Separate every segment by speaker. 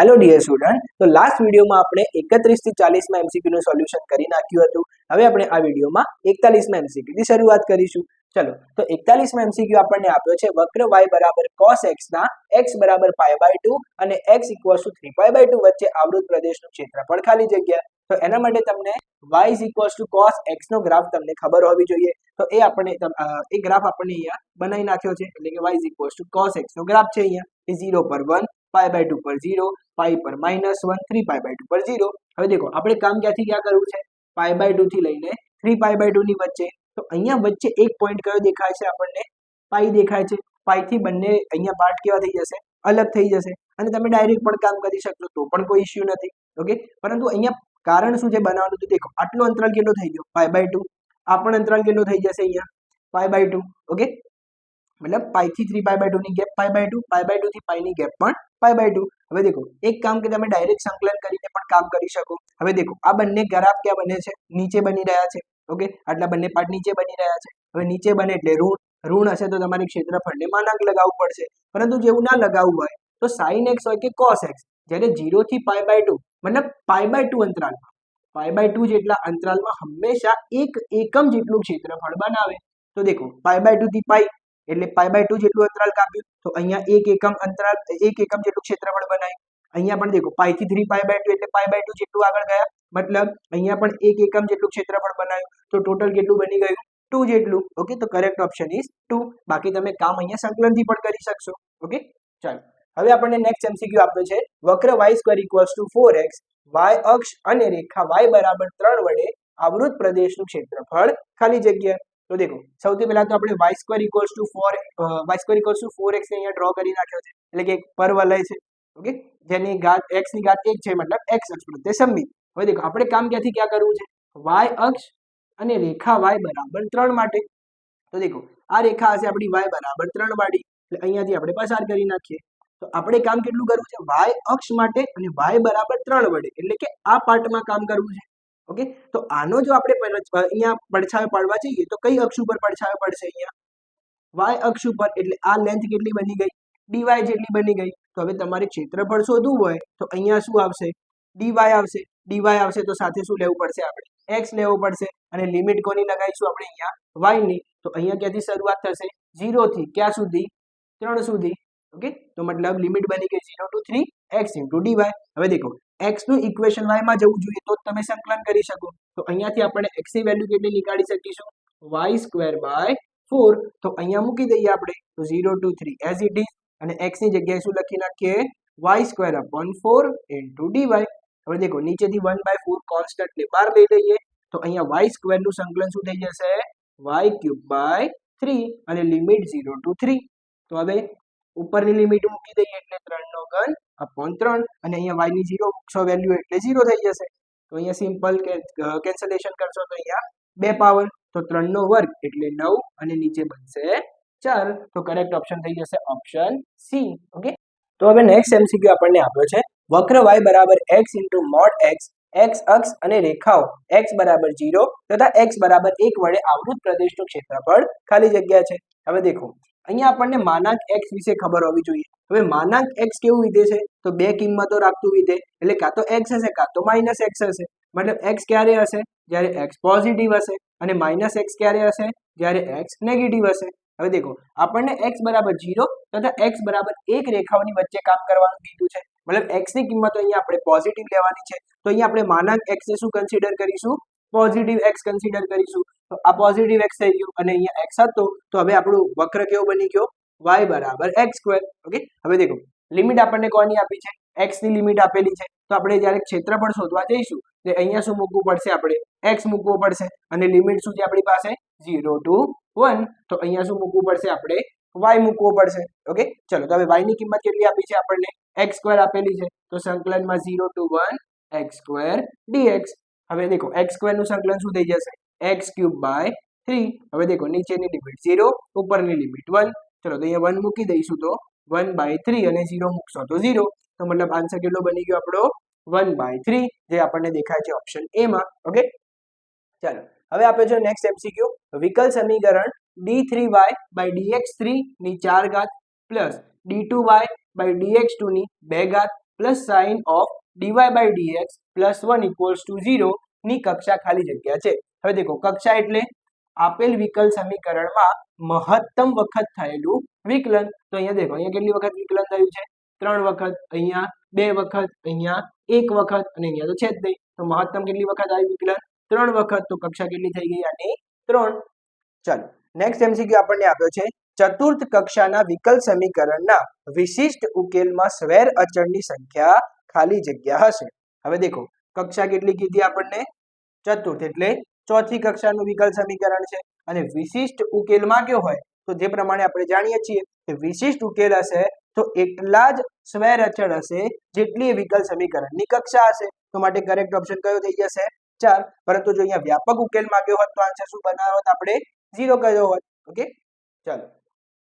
Speaker 1: Hello dear student, તો last વિડીયોમાં આપણે 31 થી 40 માં એમસીક્યુ નું સોલ્યુશન કરી નાખ્યું હતું. હવે આપણે આ વિડીયોમાં 41 માં એમસીક્યુ ની શરૂઆત કરીશું. ચલો, તો 41 માં એમસીક્યુ આપણને આપ્યો છે વક્ર y બરાબર cos x ના x બરાબર π/2 અને x 3π/2 વચ્ચે આવૃત પ્રદેશનું ક્ષેત્રફળ ખાલી જગ્યા. તો એના માટે તમને y cos x નો ગ્રાફ તમને ખબર હોવી જોઈએ. તો એ આપણે એ ગ્રાફ આપણે અહીંયા બનાવી નાખ્યો છે, એટલે કે y cos x નો ગ્રાફ છે. અહીંયા એ 0 પર 1, π/2 પર 0, પાઈ પર -1, 3π/2 પર 0. હવે દેખો આપણે કામ ક્યાંથી ક્યાં કરવું છે, π/2 થી લઈને 3π/2 ની વચ્ચે. તો અહીંયા વચ્ચે એક પોઈન્ટ કયો દેખાય છે આપણને, પાઈ દેખાય છે. પાઈ થી બંને અહીંયા પાર્ટ કેવા થઈ જશે, અલગ થઈ જશે. અને તમે ડાયરેક્ટ પણ કામ કરી શકશો તો પણ કોઈ ઇશ્યુ નથી. ઓકે, પરંતુ અહીંયા કારણ શું છે બનાવવાનું, તો દેખો આટલો અંતરાલ કેટલો થઈ ગયો, π/2. આ પણ અંતરાલ કેટલો થઈ જશે અહીંયા, π/2. ઓકે, मतलब पाई थी 3π/2 ની ગેપ π/2, π/2 થી પાઈ ની ગેપ પણ π/2. હવે દેખો એક કામ કે તમે ડાયરેક્ટ સંકલન કરીને પણ કામ કરી શકો. હવે દેખો આ બંને ગ્રાફ ક્યાં બને છે, નીચે બની રહ્યા છે. ઓકે, આટલા બંને પાર્ટ નીચે બની રહ્યા છે. હવે નીચે બને એટલે ઋણ હશે તો તમારે ક્ષેત્રફળને માનાંક લગાવવું પડશે. પરંતુ જેવું ના લગાવવું હોય તો sin x હોય કે cos x, જ્યારે 0 થી π/2 मतलब π/2 અંતરાલમાં, π/2 જેટલા અંતરાલમાં હંમેશા એક એકમ જેટલું ક્ષેત્રફળ બનાવે. તો દેખો π/2 થી પાઈ એટલે π/2 જેટલું અંતરાલ કાપ્યું, તો અહીંયા એક એકમ અંતરાલ, એક એકમ જેટલું ક્ષેત્રફળ બનાવ્યું. અહીંયા પણ દેખો પાઈ થી 3π/2 એટલે π/2 જેટલું આગળ ગયા, મતલબ અહીંયા પણ એક એકમ જેટલું ક્ષેત્રફળ બનાવ્યું. તો ટોટલ કેટલું બની ગયું, 2 જેટલું. ઓકે, તો કરેક્ટ ઓપ્શન ઇઝ 2. બાકી તમે કામ અહીંયા સંકલનથી પણ કરી શકશો. ઓકે, ચાલો હવે આપણને નેક્સ્ટ એમસીક્યુ આપ્યો છે વક્ર y² 4x, y અક્ષ અને રેખા y બરાબર 3 વડે આવૃત પ્રદેશનું ક્ષેત્રફળ ખાલી જગ્યા. તો દેખો સૌથી પહેલા તો આપણે y² 4x ને અહીંયા ડ્રો કરી નાખ્યો છે, એટલે કે પરવલય છે. ઓકે, જેની ઘાત x ની ઘાત 1 છે, મતલબ x અક્ષ પ્રત્યે સમમિત. હવે દેખો આપણે કામ ક્યાંથી ક્યાં કરવું છે, y અક્ષ અને રેખા y બરાબર 3 માટે. તો દેખો આ રેખા હશે આપણી y બરાબર 3 વાળી, એટલે અહીંયાથી આપણે પસાર કરી નાખીએ. તો આપણે કામ કેટલું કરવું છે, y અક્ષ માટે અને y બરાબર 3 વડે, એટલે કે આ પાર્ટમાં કામ કરવું છે. ઓકે, તો આનો જો આપણે અહીંયા પડછાયો પાડવા જઈએ તો કઈ અક્ષ ઉપર પડછાયો પડશે, અહીંયા y અક્ષ ઉપર. એટલે આ લેન્થ કેટલી બની ગઈ, dy જેટલી બની ગઈ. તો હવે તમારે ક્ષેત્રફળ શોધવું હોય તો અહીંયા શું આવશે, dy આવશે. dy આવશે તો સાથે શું લેવું પડશે, આપણે x લેવું પડશે. અને લિમિટ કોની લગાવીશું આપણે, અહીંયા y ની. તો અહીંયા ક્યાંથી શરૂઆત થશે, 0 થી ક્યાં સુધી, 3 સુધી. ઓકે, તો મતલબ લિમિટ બની ગઈ 0 to 3 x * dy. હવે દેખો x નું ઇક્વેશન y માં જવું જોઈએ તો તમે સંકલન કરી શકો. તો અહીંયાથી આપણે x ની વેલ્યુ કેટલી નીકાળી શકીશું, y² / 4. તો અહીંયા મૂકી દઈએ આપણે, તો 0 to 3 એઝ ઇટ ઇઝ. અને x ની જગ્યાએ શું લખી નાખીએ, y² / 4 * dy. હવે દેખો નીચેથી 1/4 કોન્સ્ટન્ટ ને બહાર લઈ લઈએ, તો અહીંયા y² નું સંકલન શું થઈ જશે, y³ / 3 અને લિમિટ 0 to 3. તો હવે ઉપરની લિમિટ મૂકી દઈએ એટલે 3/3 અને અહીંયા y ની 0 મૂકશો વેલ્યુ એટલે 0 થઈ જશે. તો અહીંયા સિમ્પલ કેન્સલેશન કરશો તો અહીંયા 2 પાવર, તો 3/2 એટલે 9 અને નીચે બનશે 4. તો કરેક્ટ ઓપ્શન થઈ જશે ઓપ્શન સી. ઓકે, તો હવે નેક્સ્ટ એમસીક્યુ આપણને આપ્યો છે વક્ર y બરાબર x * mod x, x અક્ષ અને રેખાઓ x બરાબર 0 તથા x બરાબર 1 વડે આવૃત પ્રદેશનું ક્ષેત્રફળ ખાલી જગ્યા છે. હવે દેખો અહીંયા આપણને માનાંક x વિશે ખબર હોવી જોઈએ. હવે માનાંક x કેવું વિધેય છે, તો બે કિંમતો રાખતું વિધેય, એટલે કાં તો x હશે કાં તો -x હશે. મતલબ x ક્યારે હશે, જ્યારે x પોઝિટિવ હશે, અને -x ક્યારે હશે, જ્યારે x નેગેટિવ હશે. હવે દેખો આપણને x બરાબર 0 તથા x બરાબર 1 રેખાઓની વચ્ચે કામ કરવાનું કીધું છે. મતલબ x ની કિંમત અહીંયા આપણે પોઝિટિવ લેવાની છે. તો અહીંયા આપણે માનાંક x ને શું કન્સિડર કરીશું, પોઝિટિવ x કન્સિડર કરીશું. તો આ પોઝિટિવ x થઈ ગયું અને અહીંયા x હતો, તો હવે આપણું વક્ર કેવો બની ગયો, y બરાબર x². ઓકે, હવે દેખો લિમિટ આપણને કોની આપી છે, x ની લિમિટ આપેલી છે. તો આપણે જ્યારે ક્ષેત્રફળ શોધવા જઈશું તો અહીંયા શું મૂકવું પડશે, આપણે x મૂકવો પડશે. અને લિમિટ શું છે આપણી પાસે, 0 to 1. તો અહીંયા શું મૂકવું પડશે, આપણે y મૂકવો પડશે. ઓકે, ચલો તો હવે y ની કિંમત કેટલી આપી છે આપણને, x² આપેલી છે. તો સંકલનમાં 0 to 1 x² dx. હવે દેખો x² નું સંકલન શું થઈ જશે, x³ / 3. હવે દેખો નીચેની લિમિટ 0, ઉપરની લિમિટ 1. ચલો તો અહીંયા 1 મૂકી દઈશું તો 1/3 અને 0 મૂકશો તો 0. તો મતલબ આન્સર કેટલો બની ગયો આપણો, 1/3, જે આપણને દેખાય છે ઓપ્શન એ માં. ઓકે, ચાલો હવે આપણે જો નેક્સ્ટ એમસીક્યુ વિકલ સમીકરણ d3y/dx3 ની 4 ઘાત પ્લસ d2y/dx2 ની 2 ઘાત plus sine of D Y by D X plus 1 equals to 0 ની કક્ષા ખાલી જગ્યા છે. હવે દેખો કક્ષા એટલે આપેલ વિકલ સમીકરણમાં મહત્તમ વખત થયેલું વિકલન. તો અહીંયા દેખો અહીંયા કેટલી વખત વિકલન થયું છે? 3 વખત, અહીંયા 2 વખત, અહીંયા 1 વખત અને અહીંયા તો છે જ નહીં. તો મહત્તમ કેટલી વખત આવ્યું વિકલન? 3 વખત. તો કક્ષા કેટલી થઈ ગઈ આની? 3. ચાલો નેક્સ્ટ એમસીક્યુ આપણને આપ્યો છે ચતુર્થ કક્ષાના વિકલ સમીકરણના વિશિષ્ટ ઉકેલમાં સ્વેર અચળની સંખ્યા ખાલી જગ્યા હશે. હવે દેખો કક્ષા કેટલી કીધી આપણને? ચતુર્થ એટલે ચોથી કક્ષાનું વિકલ સમીકરણ છે અને વિશિષ્ટ ઉકેલમાં કયો હોય તો જે પ્રમાણે આપણે જાણીએ છીએ કે વિશિષ્ટ ઉકેલ હશે તો એટલા જ સ્વેર અચળ હશે જેટલી વિકલ સમીકરણની કક્ષા હશે. તો માટે કરેક્ટ ઓપ્શન કયો થઈ જશે? 4. પરંતુ જો અહીંયા વ્યાપક ઉકેલ માંગ્યો હોત તો આન્સર શું બનાવ્યો હોત આપણે? 0 કર્યો હોત. ઓકે ચાલો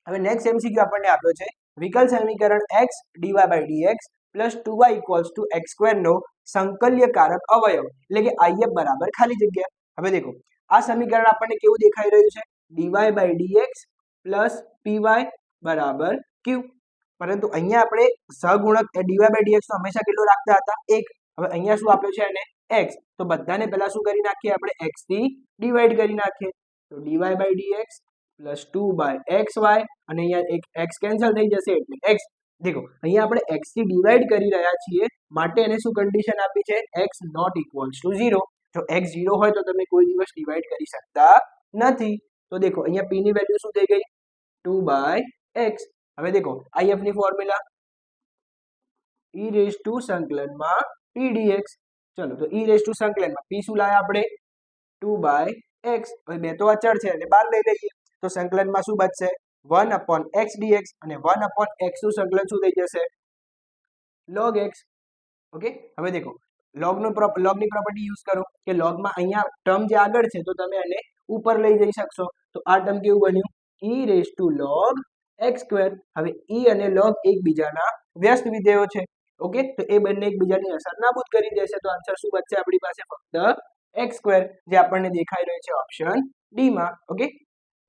Speaker 1: હવે નેક્સ્ટ એમસીક્યુ આપણને આપ્યો છે વિકલ સમીકરણ x dy by dx plus 2y equals to x2 નો સંકલ્યકારક અવયવ એટલે કે IF બરાબર ખાલી જગ્યા. હવે દેખો આ સમીકરણ આપણને કેવું દેખાઈ રહ્યું છે? dy by dx plus py બરાબર q. પરંતુ અહીંયા આપણે સહગુણક dy by dx તો હંમેશા કેટલો રાખતા હતા? 1. હવે અહીંયા શું આપ્યો છે એને? x. તો બધાને પહેલા શું કરી નાખીએ આપણે? x થી ડિવાઈડ કરી નાખીએ. તો dy by dx plus 2 by xy અને અહીંયા એક x કેન્સલ થઈ જશે એટલે x. દેખો અહીંયા આપણે x થી ડિવાઈડ કરી રહ્યા છીએ માટે એને શું કન્ડિશન આપી છે? x not equals to 0. જો x 0 હોય તો તમે કોઈ દિવસ ડિવાઈડ કરી શકતા નથી. તો દેખો અહીંયા p ની વેલ્યુ શું થઈ ગઈ? 2 by x. હવે દેખો if ની ફોર્મ્યુલા e રેઝ ટુ સંકલનમાં p dx. ચલો તો e રેઝ ટુ સંકલનમાં p શું લાયા આપણે? 2 by x. હવે બે તો અચળ છે એટલે બહાર લઈ લઈએ તો સંકલનમાં શું બચશે? 1 upon x dx અને 1 upon x નું સંકલન શું થઈ જશે? log x. ઓકે હવે દેખો લોગની પ્રોપર્ટી યુઝ કરો કે લોગમાં અહીંયા ટર્મ જે આગળ છે તો તમે એને ઉપર લઈ જઈ શકશો. તો આ ટર્મ કેવું બન્યું? e raise to log x2. હવે e અને log એકબીજાના વ્યસ્ત વિધેયો છે. ઓકે તો એ બંને એકબીજાની અસર નાબૂદ કરી દેશે તો આન્સર શું બચશે આપણી પાસે? ફક્ત x2 જે આપણને દેખાઈ રહ્યો છે ઓપ્શન ડી માં. ઓકે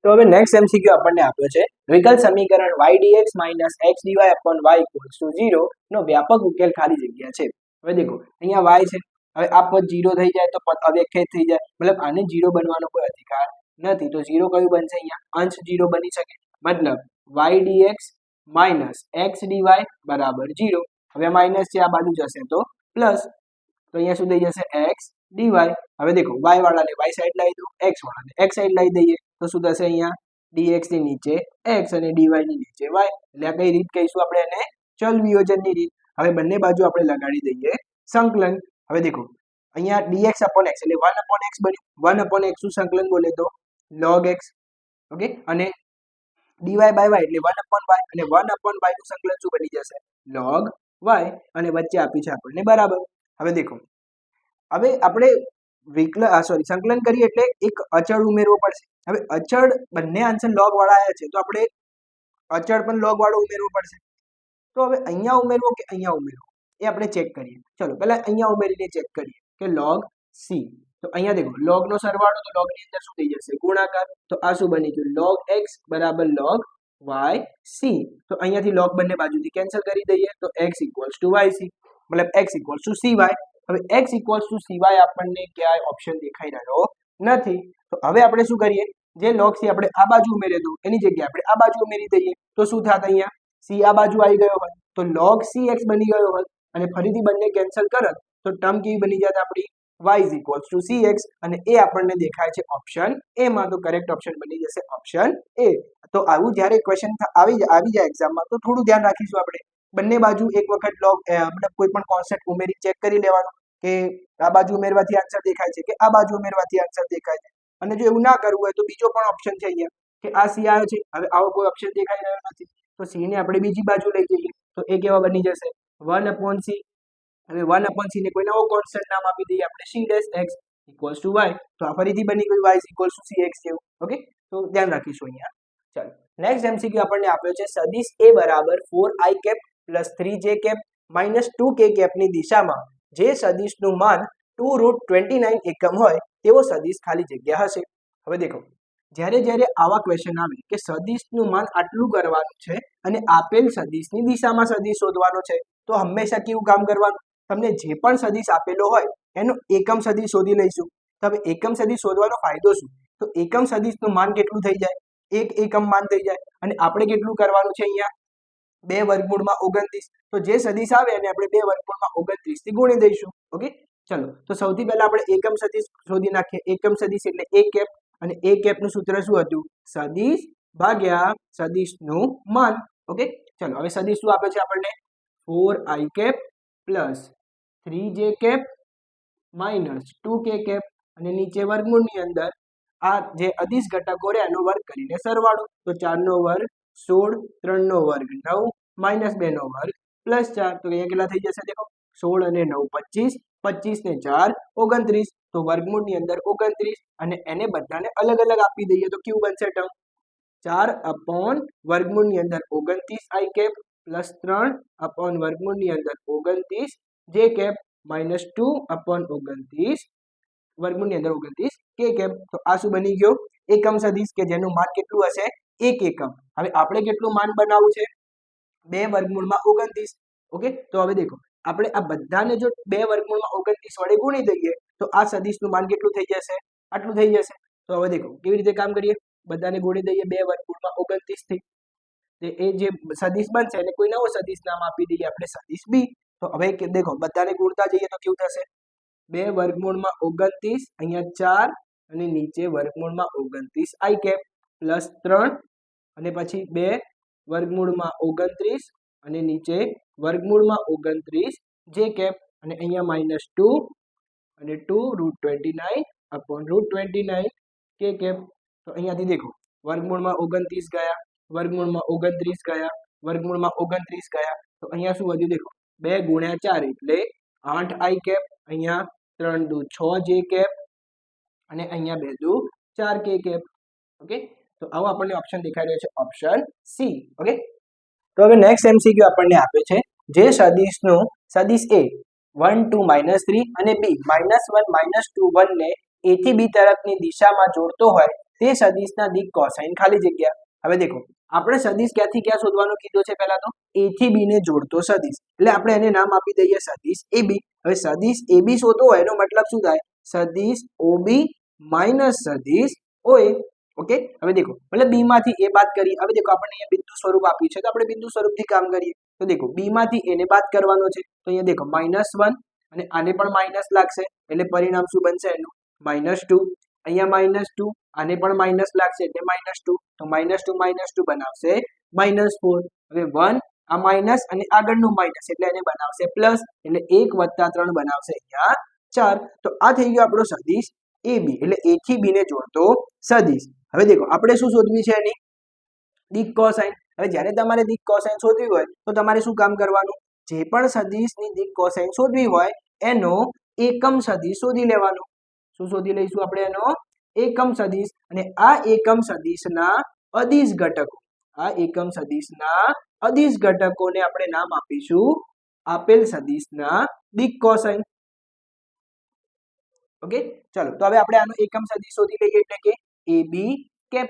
Speaker 1: તો હવે નેક્સ્ટ એમસીક્યુ આપણને આપ્યો છે વિકલ સમીકરણ y dx - x dy upon y equals to 0 નો વ્યાપક ઉકેલ ખાલી જગ્યા છે. હવે દેખો અહીંયા y છે. હવે આ પદ 0 થઈ જાય તો પદ અવ્યાખ્યાયિત થઈ જાય મતલબ આને 0 બનવાનો કોઈ અધિકાર નથી. તો 0 કયું બનશે? અહીંયા અંશ 0 બની શકે મતલબ y dx - x dy બરાબર 0. હવે માઇનસ છે આ બાજુ જશે તો પ્લસ. તો અહીંયા શું થઈ જશે? x dy. હવે દેખો y વાળાને y સાઈડ લાવી દો, x વાળાને x સાઈડ લાવી દઈએ તો શું થશે? અહીંયા dx ની નીચે x અને dy ની નીચે y. એટલે આ કઈ રીત કહીશું આપણે એને? ચલ વિયોજનની રીત. હવે બંને બાજુ આપણે લગાડી દઈએ સંકલન. હવે દેખો અહીંયા dx upon x એટલે 1 upon x બન્યું. 1 upon x નું સંકલન બોલે તો log x. ઓકે અને dy by y એટલે 1 upon y અને 1 upon y નું સંકલન શું બની જશે? log y અને વચ્ચે આપી છે આપણને બરાબર. હવે દેખો હવે આપણે સંકલન કરીએ એટલે એક અચળ ઉમેરવો પડશે. હવે અચળ બંને આન્સર log વાળા આવ્યા છે તો આપણે અચળ પણ log વાળો ઉમેરવો પડશે. તો હવે અહીંયા ઉમેરવો કે અહીંયા ઉમેરવો એ આપણે ચેક કરીએ. ચલો પહેલા અહીંયા ઉમેરીને ચેક કરીએ કે log c. તો અહીંયા દેખો log નો સરવાળો તો log ની અંદર શું થઈ જશે? ગુણાકાર. તો આ શું બની ગયું? log x બરાબર log y c. તો અહીંયાથી log બંને બાજુથી કેન્સલ કરી દઈએ તો x ઇક્વલ્સ ટુ yc મતલબ x ઇક્વલ્સ ટુ cy. હવે x ઇક્વલ્સ ટુ cy આપણને ક્યાંય ઓપ્શન દેખાઈ રહ્યો નથી. તો હવે આપણે શું કરીએ? જે log c આપણે આ બાજુ ઉમેરી દો એની જગ્યાએ આપણે આ બાજુ ઉમેરી દઈએ તો શું થાત? અહીંયા c આ બાજુ આવી ગયો હોય તો log cx બની ગયો હોય અને ફરીથી બંને કેન્સલ કરત તો ટર્મ કેવી બની જાત આપણી? y is equals to cx અને એ આપણને દેખાય છે ઓપ્શન એ માં. તો કરેક્ટ ઓપ્શન બની જશે ઓપ્શન એ. તો આવું જ્યારે ક્વેશ્ચન આવી જાય એક્ઝામમાં તો થોડું ધ્યાન રાખીશું આપણે. બંને બાજુ એક વખત log મતલબ કોઈ પણ કોન્સેપ્ટ ઉમેરી ચેક કરી લેવાનું કે આ બાજુ ઉમેરવાથી આન્સર દેખાય છે કે આ બાજુ ઉમેરવાથી આન્સર દેખાય છે. અને જો એવું ના કરવું હોય તો બીજો પણ ઓપ્શન છે અહીંયા કે આ c આવ્યો છે. હવે આવો કોઈ ઓપ્શન દેખાઈ રહ્યો નથી તો c ને આપણે બીજી બાજુ લઈ જઈએ તો એ કેવા બની જશે? 1 upon c. હવે 1 upon c ને કોઈ નવો કોન્સ્ટન્ટ નામ આપી દઈએ આપણે c dash x equals to y. તો આ ફરીથી બની ગયું y is equals to cx જેવું. ઓકે તો ધ્યાન રાખીશું અહીંયા. ચાલો નેક્સ્ટ એમસીક્યુ આપણને આપ્યો છે સદિશ a બરાબર 4i cap plus 3j cap minus 2k કેપની દિશામાં જે સદિશનું માન 2√29 એકમ હોય તેવો સદિશ ખાલી જગ્યા હશે. હવે દેખો જ્યારે આવા ક્વેશ્ચન આવે કે સદિશનું માન આટલું કરવાનું છે અને આપેલ સદિશની દિશામાં સદિશ શોધવાનો છે તો હંમેશા કેવું કામ કરવાનું, તમને જે પણ સદિશ આપેલો હોય એનો એકમ સદિશ શોધી લઈશું. તો હવે એકમ સદિશ શોધવાનો ફાયદો શું? તો એકમ સદિશનું માન કેટલું થઈ જાય? એક એકમ માન થઈ જાય. અને આપણે કેટલું કરવાનું છે અહીંયા? 2 વર્ગમૂળમાં 29. તો જે સદિશ આવે એને આપણે 2 વર્ગમૂળમાં 29 થી ગુણી દઈશું. ઓકે, ચલો તો સૌથી પહેલા આપણે એકમ સદિશ શોધી નાખીએ. એકમ સદિશ એટલે a કેપ, અને a કેપ નું સૂત્ર શું હતું? સદિશ ભાગ્યા સદિશનું માન. ઓકે, ચલો હવે સદિશ શું આપે છે આપણને? 4i cap plus 3j cap minus 2k cap, અને નીચે વર્ગમૂળની અંદર આ જે અદિશ ઘટકો રહે એનો વર્ગ કરીને સરવાળો. તો 4 નો વર્ગ 16, 3 નો વર્ગ 9, માઇનસ 2 નો વર્ગ પ્લસ 4. તો અહીંયા કેટલા થઈ જશે? દેખો 16 અને 9 25, 25 ને 4 29. તો વર્ગમૂળની અંદર 29, અને એને બધાને અલગ અલગ આપી દઈએ તો કેવું બનશે ટર્મ? 4 અપોન વર્ગમૂળની અંદર 29 i કેપ પ્લસ 3 અપોન વર્ગમૂળની અંદર 29 j કેપ માઇનસ 2 અપોન 29 વર્ગમૂળની અંદર 29 k કેપ. તો આ શું બની ગયો? એકમ સદિશ કે જેનું માન કેટલું હશે? 1 એકમ. હવે આપણે કેટલું માન બનાવવું છે? 2 વર્ગમૂળમાં 29. ઓકે, તો હવે દેખો આપણે આ બધાને જો 2 વર્ગમૂળમાં 29 વડે ગુણી દઈએ તો આ સદિશનું માન કેટલું થઈ જશે? આટલું થઈ જશે. તો હવે દેખો કેવી રીતે કામ કરીએ? બધાને ગુણી દઈએ 2 વર્ગમૂળમાં 29 થી. એ જે સદિશ બનશે એને કોઈ નવો સદિશ નામ આપી દઈએ આપણે, સદિશ b. તો હવે દેખો બધાને ગુણતા જઈએ તો કેવું થશે? 2 વર્ગમૂળમાં 29, અહીંયા 4, અને નીચે વર્ગમૂળમાં 29 i કેપ પ્લસ 3, અને પછી 2 વર્ગમૂળમાં 29, અને નીચે વર્ગમૂળમાં 29 j કેપ, અને અહીંયા માઇનસ 2, અને 2 √29 અપોન √29 k કેપ. તો અહીંયાથી દેખો વર્ગમૂળમાં 29 ગયા, વર્ગમૂળમાં 29 ગયા, વર્ગમૂળમાં 29 ગયા. તો અહીંયા શું વધ્યું? દેખો 2 ગુણ્યા 4 એટલે 8 i કેપ, અહીંયા 3 દુ 6 j કેપ, અને અહીંયા 2 દુ 4 k કેપ. ઓકે, તો આવો આપણને ઓપ્શન દેખાઈ રહ્યો છે, ઓપ્શન સી. ઓકે, તો હવે નેક્સ્ટ એમસીક્યુ આપણને આપે છે જે સદિશનું સદિશ a 1 2 -3 અને b -1 -2 1 ને a થી b તરફની દિશામાં જોડતો હોય તે સદિશના દિક કોસાઇન ખાલી જગ્યા. હવે દેખો આપણે સદિશ ક્યાંથી ક્યાં શોધવાનું કીધું છે? પહેલા તો a થી b ને જોડતો સદિશ, એટલે આપણે એને નામ આપી દઈએ સદિશ ab. હવે સદિશ ab શોધવો હોય એનો મતલબ શું થાય? સદિશ ob માઇનસ સદિશ oa. ઓકે, હવે દેખો એટલે b માંથી a બાદ કરી. હવે દેખો આપણને અહીંયા બિંદુ સ્વરૂપ આપ્યું છે તો આપણે બિંદુ સ્વરૂપથી કામ કરીએ. તો દેખો b માંથી a ને બાદ કરવાનો છે. તો અહીંયા દેખો -1, અને આને પણ માઇનસ લાગશે એટલે પરિણામ શું બનશે એનું? -2. અહીંયા -2, આને પણ માઇનસ લાગશે એટલે -2. તો -2 બનાવશે -4. હવે 1 આ માઇનસ અને આગળનું માઇનસ એટલે એને બનાવશે પ્લસ, એટલે 1 + 3 બનાવશે અહીંયા 4. તો આ થઈ ગયો આપણો સદિશ ab, એટલે a થી b ને જોડતો સદિશ. હવે દેખો આપણે શું શોધવી છે? એની દિક કોસાઇન. હવે જ્યારે તમારે દિક કોસાઇન શોધવી હોય તો તમારે શું કામ કરવાનું? જે પણ સદિશની દિક કોસાઇન શોધવી હોય એનો એકમ સદિશ શોધી લેવાનો. શું શોધી લઈશું આપણે? એનો એકમ સદિશ. અને આ એકમ સદિશના અદિશ ઘટકો, આ એકમ સદિશના અદિશ ઘટકોને આપણે નામ આપીશું આપેલ સદિશના દિક કોસાઇન. ઓકે, ચલો તો હવે આપણે આનો એકમ સદિશ શોધી લઈએ એટલે કે ab કેપ.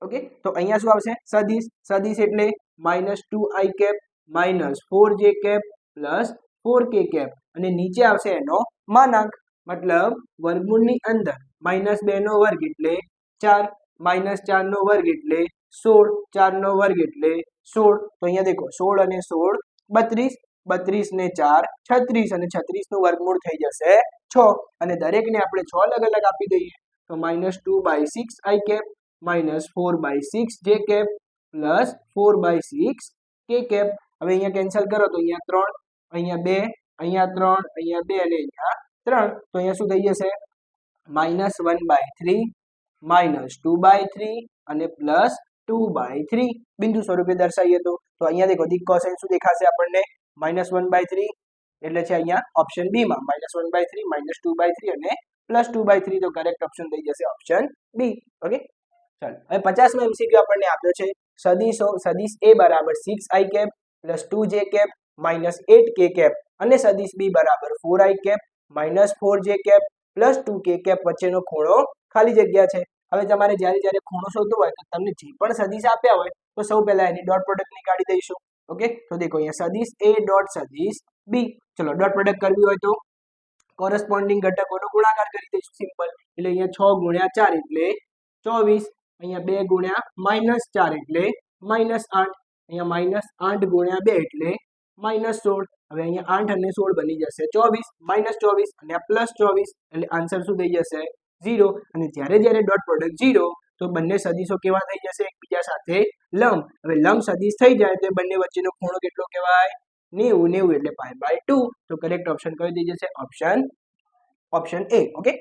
Speaker 1: ઓકે, તો અહીંયા શું આવશે? સદિશ. સદિશ એટલે -2i cap minus 4j cap plus 4k cap, અને નીચે આવશે એનો માનાંક, મતલબ વર્ગમૂળની અંદર -2 નો વર્ગ એટલે 4, -4 નો વર્ગ એટલે 16, 4 નો વર્ગ એટલે 16. તો અહીંયા દેખો 16 અને 16 32, 32 ને 4 36, અને 36 નું વર્ગમૂળ થઈ જશે 6, અને દરેકને આપણે 6 અલગ અલગ આપી દઈએ. તો -2/6 i cap minus 4/6 j cap plus 4/6 k cap. હવે અહીંયા કેન્સલ કરો તો અહીંયા 3, અહીંયા 2, અહીંયા 3, અહીંયા 2, અને અહીંયા 3. તો અહીંયા શું થઈ જશે? -1/3 -2/3 અને પ્લસ 2/3 બિંદુ સ્વરૂપે દર્શાવીએ તો અહીંયા દેખો દિક કોસાઇન શું દેખાશે આપણને? -1/3 એટલે છે અહીંયા ઓપ્શન બી માં -1/3 -2/3 અને +2/3. તો કરેક્ટ ઓપ્શન થઈ જશે ઓપ્શન બી. ઓકે, ચાલો હવે 50મો એમસીક્યુ આપણને આપ્યો છે સદિશો સદિશ a બરાબર 6i cap plus 2j cap minus 8k cap, અને સદિશ b બરાબર 4i cap minus 4j cap plus 2k cap વચ્ચેનો ખૂણો ખાલી જગ્યા છે. હવે તમારે જ્યારે જ્યારે ખૂણો શોધવો હોય તો તમને જે પણ સદિશ આપ્યા હોય તો સૌ પહેલા એની ડોટ પ્રોડક્ટ નીકાળી દઈશું. ओके तो देखो यहाँ सदिश ए डॉट सदिश बी चलो डॉट प्रोडक्ट करवी હોય તો કોરસ્પોન્ડિંગ ઘટકોનો ગુણાકાર કરી દઈશું સિમ્પલ એટલે અહીંયા 6 ગુણ્યા 4 એટલે 24 અહીંયા 2 ગુણ્યા -4 એટલે -8 અહીંયા -8 ગુણ્યા 2 એટલે -16 હવે અહીંયા 8 અને 16 બની જશે 24 -24 અને આ +24 એટલે આન્સર શું થઈ જશે 0 અને જ્યારે જ્યારે ડોટ પ્રોડક્ટ 0 તો બંને સદિશો કેવા થઈ જશે એકબીજા સાથે લંબ હવે લંબ સદિશ થઈ જાય તો બંને વચ્ચેનો ખૂણો કેટલો કહેવાય 90 એટલે π/2 તો કરેક્ટ ઓપ્શન કયો થઈ જશે ઓપ્શન એ ઓકે